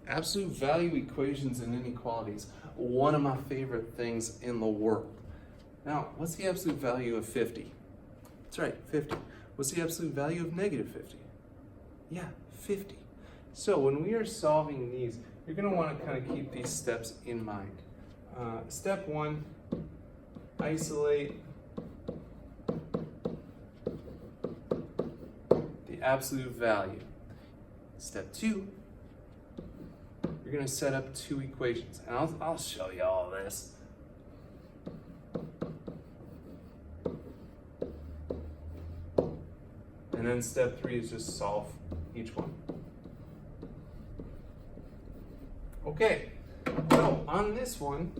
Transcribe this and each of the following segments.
Absolute value equations and inequalities, one of my favorite things in the world. Now, what's the absolute value of 50? That's right, 50. What's the absolute value of negative 50? Yeah, 50. So when we are solving these, you're going to want to kind of keep these steps in mind. Step 1, isolate the absolute value. Step 2, you're going to set up two equations, and I'll show you all this. And then step 3 is just solve each one. Okay, so on this one,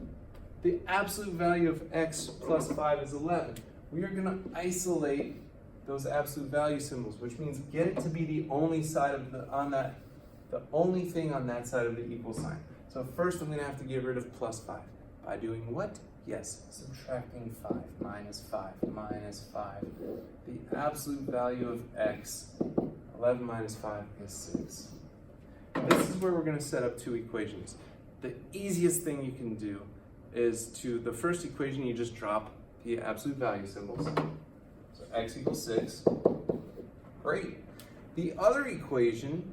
the absolute value of x plus 5 is 11. We are going to isolate those absolute value symbols, which means get it to be the only side of the only thing on that side of the equal sign. So first I'm going to have to get rid of plus 5. By doing what? Yes, subtracting 5, minus 5, minus 5. The absolute value of x, 11 minus 5 is 6. This is where we're going to set up two equations. The easiest thing you can do is the first equation, you just drop the absolute value symbols. So x equals 6. Great. The other equation,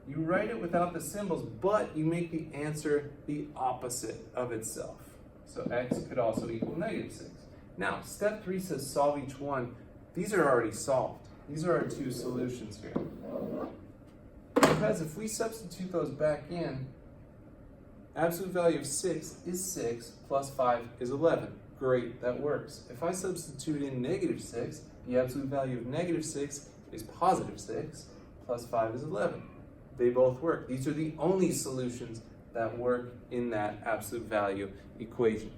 you write it without the symbols, but you make the answer the opposite of itself. So x could also equal negative 6. Now, step 3 says solve each one. These are already solved. These are our two solutions here. Because if we substitute those back in, absolute value of 6 is 6, plus 5 is 11. Great, that works. If I substitute in negative 6, the absolute value of negative 6 is positive 6, plus 5 is 11. They both work. These are the only solutions that work in that absolute value equation.